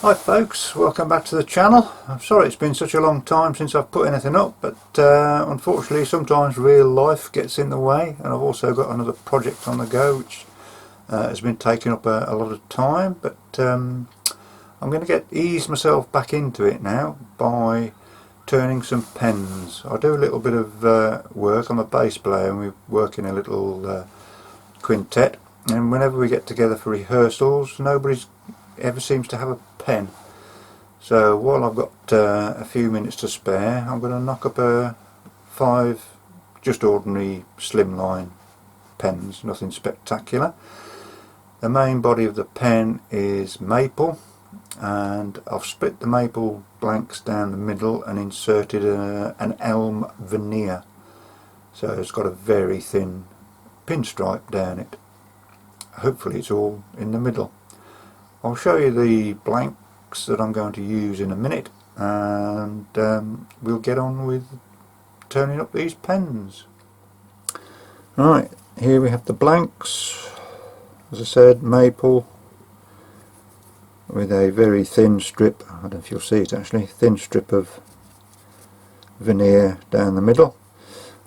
Hi folks, welcome back to the channel. I'm sorry it's been such a long time since I've put anything up, but unfortunately sometimes real life gets in the way, and I've also got another project on the go which has been taking up a lot of time, but I'm going to ease myself back into it now by turning some pens. I do a little bit of work. I'm a bass player and we work in a little quintet, and whenever we get together for rehearsals nobody ever seems to have a pen. So while I've got a few minutes to spare, I'm going to knock up 5 just ordinary slimline pens, nothing spectacular. The main body of the pen is maple, and I've split the maple blanks down the middle and inserted an elm veneer, so it's got a very thin pinstripe down it. Hopefully it's all in the middle. I'll show you the blanks that I'm going to use in a minute, and we'll get on with turning up these pens. Right, here we have the blanks. As I said, maple with a very thin strip, I don't know if you'll see it actually, thin strip of veneer down the middle.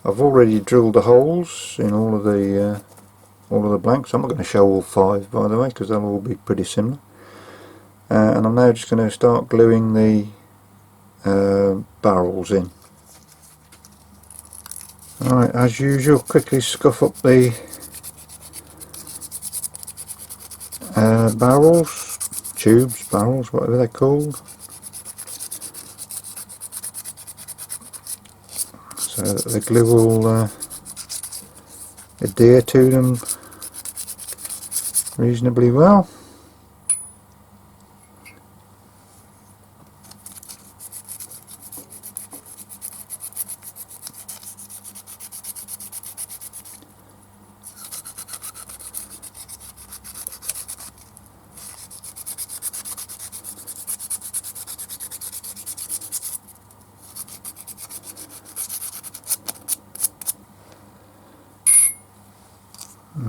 I've already drilled the holes in all of the blanks. I'm not going to show all 5 by the way, because they'll all be pretty similar. And I'm now just going to start gluing the barrels in. Alright, as usual, quickly scuff up the barrels, tubes, barrels, whatever they're called, so that the glue will adhere to them reasonably well.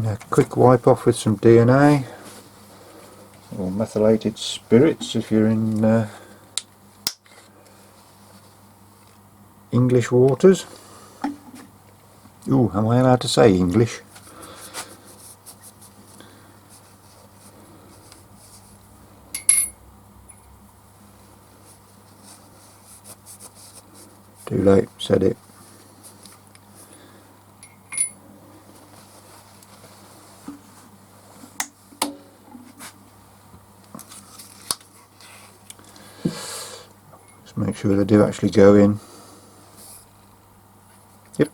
A quick wipe off with some DNA or methylated spirits if you're in English waters. Ooh, am I allowed to say English? Too late, said it. Just make sure they do actually go in. Yep.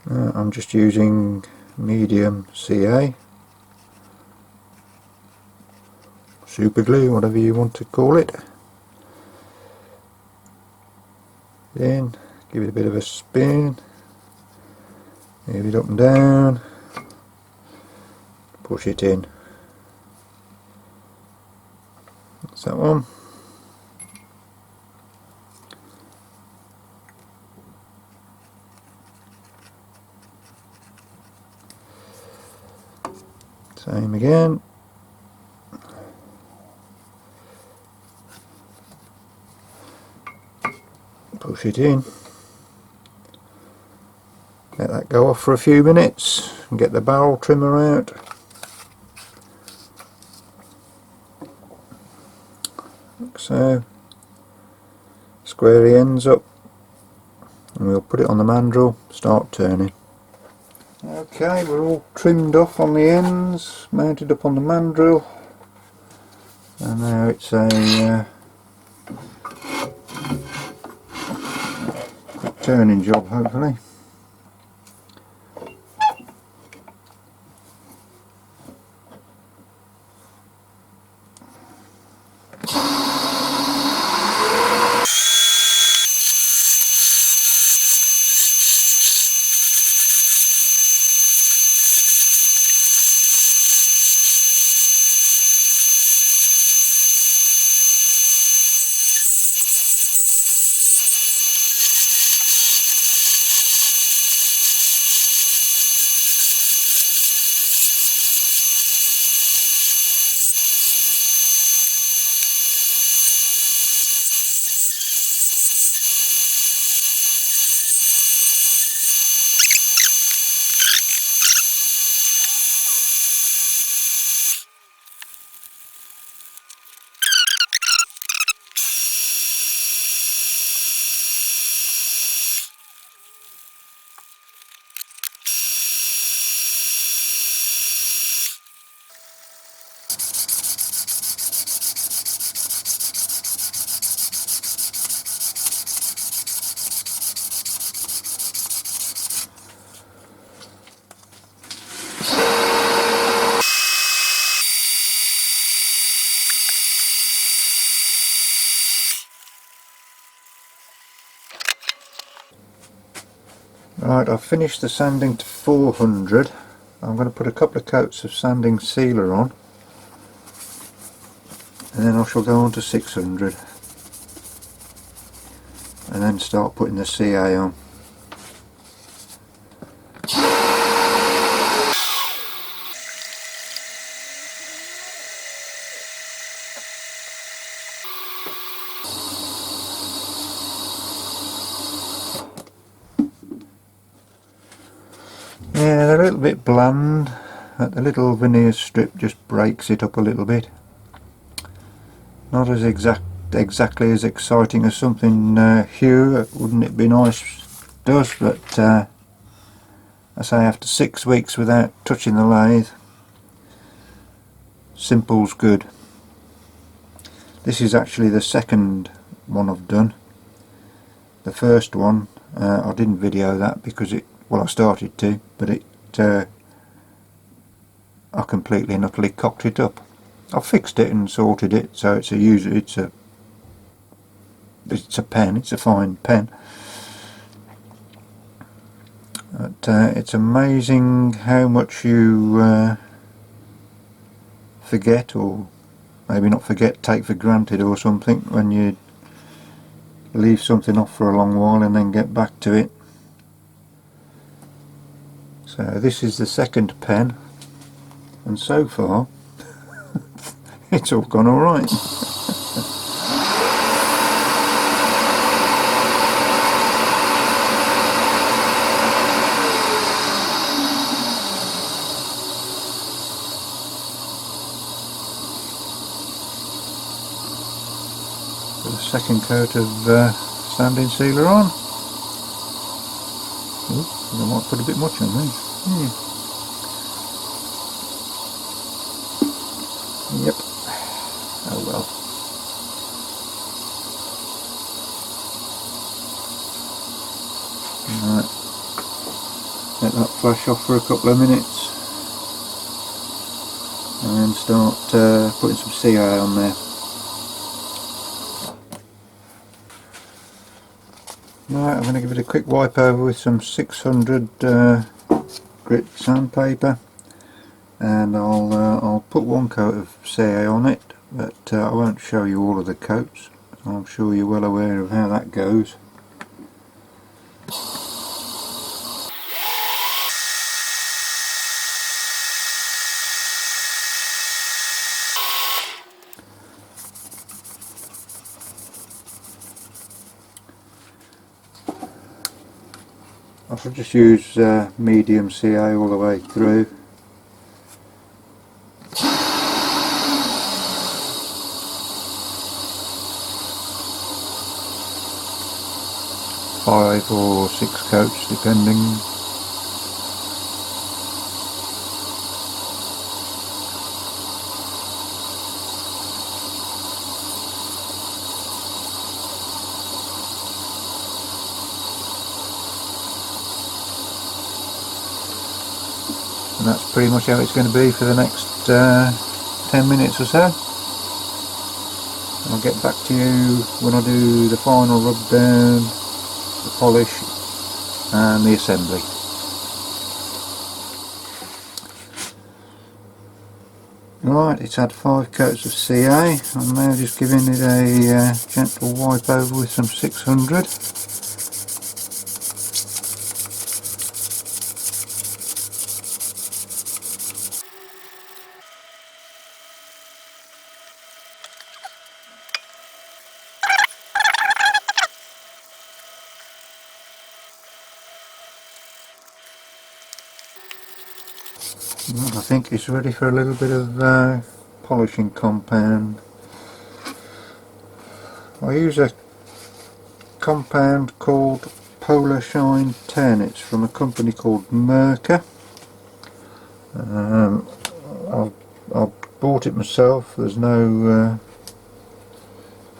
I'm just using medium CA, super glue, whatever you want to call it. Then give it a bit of a spin, move it up and down, push it in. That's that one. Same again. Push it in. Let that go off for a few minutes and get the barrel trimmer out. Like so. Square the ends up and we'll put it on the mandrel, start turning. Okay, we're all trimmed off on the ends, mounted up on the mandrel, and now it's a quick turning job hopefully. Right, I've finished the sanding to 400. I'm going to put a couple of coats of sanding sealer on, and then I shall go on to 600 and then start putting the CA on. Yeah, they're a little bit bland. The little veneer strip just breaks it up a little bit. Not as exactly as exciting as something Hue, wouldn't it be nice, does, but I say after 6 weeks without touching the lathe, simple's good. This is actually the second one I've done. The first one, I didn't video that because well, I started to, but I completely and utterly cocked it up. I've fixed it and sorted it, so it's a pen, it's a fine pen. But it's amazing how much you forget, or maybe not forget, take for granted or something, when you leave something off for a long while and then get back to it. So this is the second pen, and so far it's all gone alright. Put a second coat of sanding sealer on. Ooh, I might put a bit much on these. Yep. Oh well. Right. Let that flash off for a couple of minutes and then start putting some CA on there. Right, I'm going to give it a quick wipe over with some 600 grit sandpaper, and I'll put one coat of CA on it, but I won't show you all of the coats. I'm sure you're well aware of how that goes. I shall just use medium CA all the way through. Five or 6 coats depending. And that's pretty much how it's going to be for the next 10 minutes or so. I'll get back to you when I do the final rub down, the polish and the assembly. Right, it's had 5 coats of CA. I'm now just giving it a gentle wipe over with some 600. I think it's ready for a little bit of polishing compound. I use a compound called Polar Shine 10. It's from a company called Merca. I bought it myself. There's no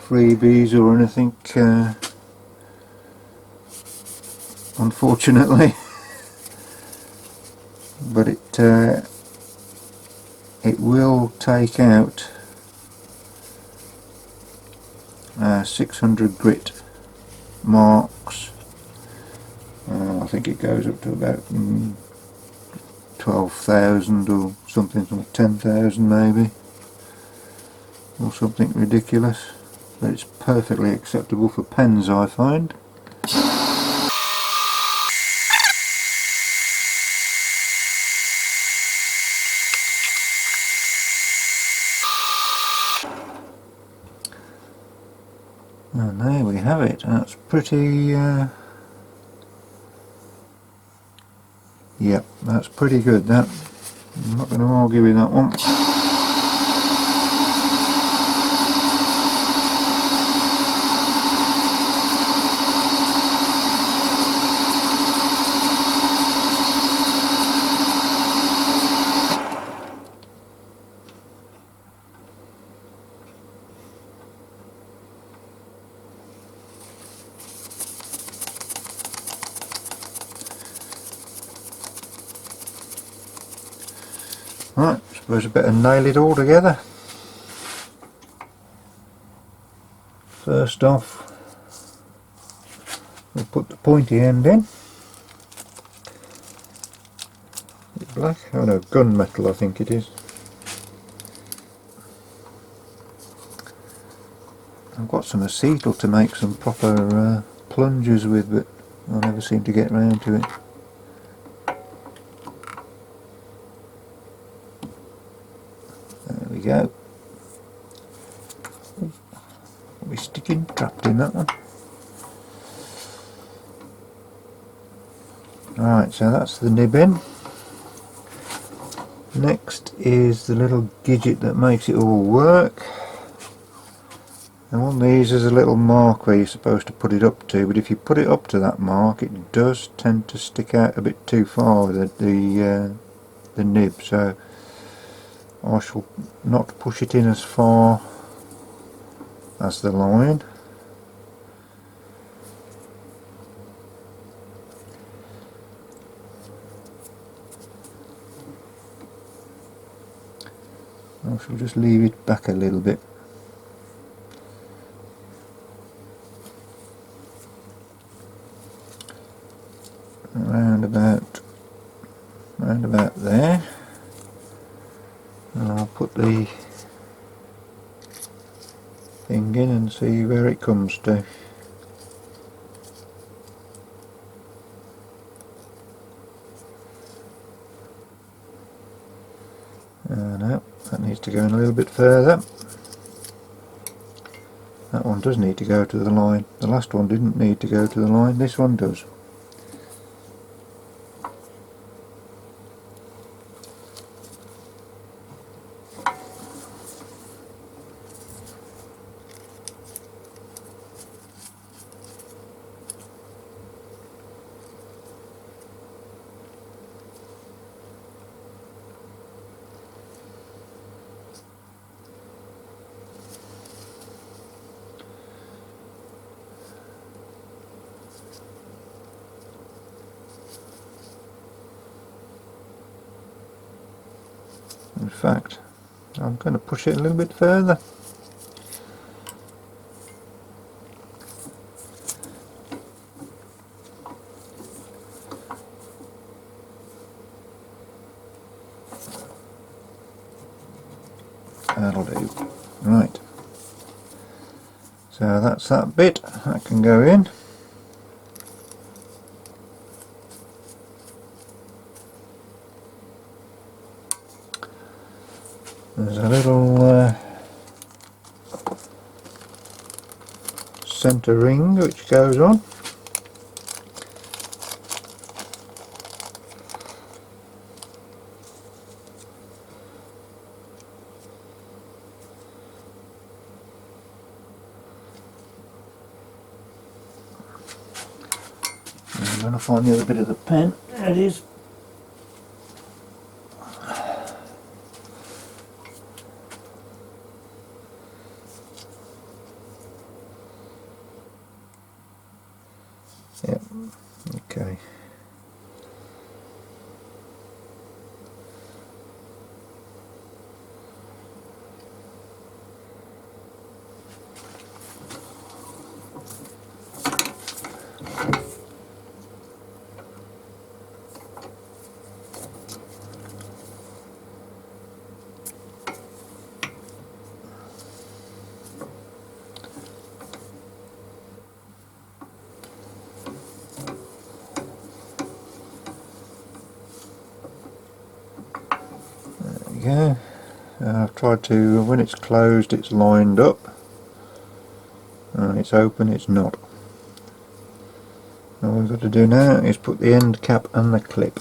freebies or anything, unfortunately. But it will take out 600 grit marks. I I think it goes up to about 12,000 or something, 10,000 maybe, or something ridiculous. But it's perfectly acceptable for pens, I find. And there we have it. That's pretty yep, that's pretty good. That, I'm not going to argue with that one. Right, suppose I better nail it all together. First off, we'll put the pointy end in. Is it black? Oh no, gunmetal I think it is. I've got some acetal to make some proper plungers with, but I never seem to get round to it. There we go. We're sticking trapped in that one. Right, so that's the nib in. Next is the little gidget that makes it all work. And on these there's a little mark where you're supposed to put it up to, but if you put it up to that mark it does tend to stick out a bit too far with the nib, so I shall not push it in as far as the line. I shall just leave it back a little bit. Round about there, and I'll put the thing in and see where it comes to. No, that needs to go in a little bit further. That one does need to go to the line. The last one didn't need to go to the line, this one does. In fact, I'm going to push it a little bit further. That'll do. Right. So that's that bit. That can go in. There's a little centre ring which goes on. I'm going to find the other bit of the pen. There it is. Yep, okay. go. I've tried to, when it's closed it's lined up, and it's open it's not. All we've got to do now is put the end cap and the clip.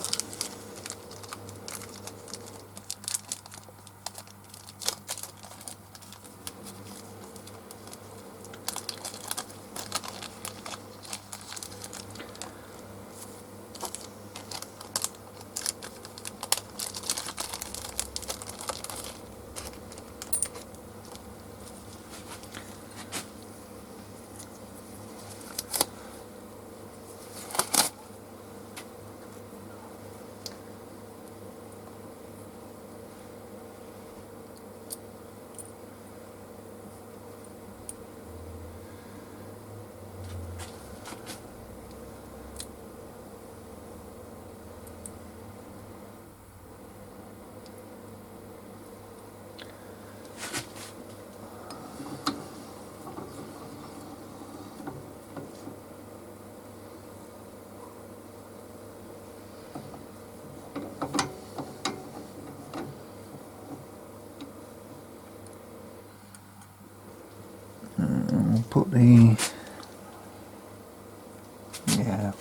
Put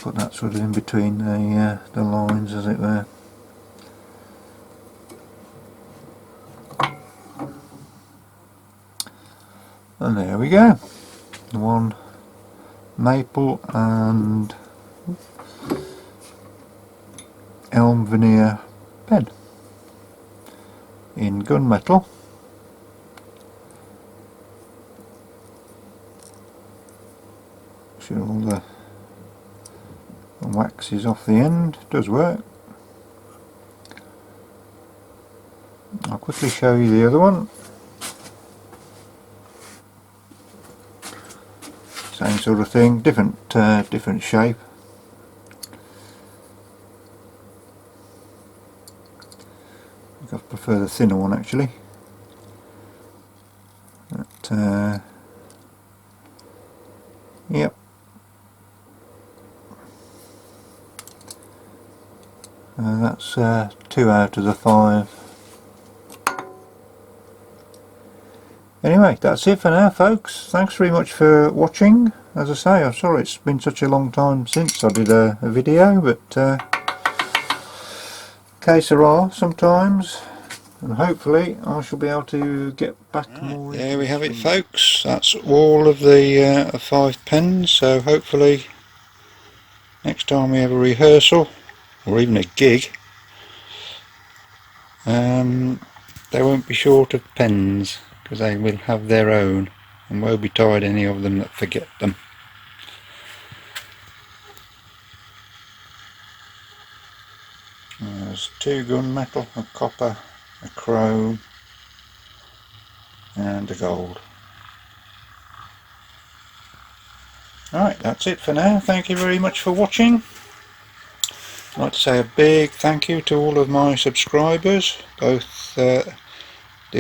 put that sort of in between the lines, as it were. And there we go. One maple and elm veneer pen in gunmetal. Sure all the wax is off the end. Does work. I'll quickly show you the other one. Same sort of thing, different shape. I think I prefer the thinner one actually. But, yep. That's 2 out of the 5. Anyway, that's it for now, folks. Thanks very much for watching. As I say, I'm sorry it's been such a long time since I did a video, but case there are sometimes, and hopefully I shall be able to get back more. There we have it, folks. That's all of the 5 pens, so hopefully next time we have a rehearsal or even a gig, they won't be short of pens, because they will have their own and woe betide any of them that forget them. There's 2 gunmetal, a copper, a chrome and a gold. Alright, that's it for now. Thank you very much for watching. I'd like to say a big thank you to all of my subscribers, both the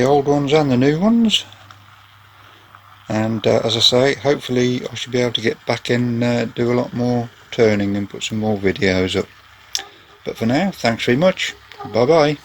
old ones and the new ones. And as I say, hopefully I should be able to get back and do a lot more turning and put some more videos up. But for now, thanks very much. Bye bye.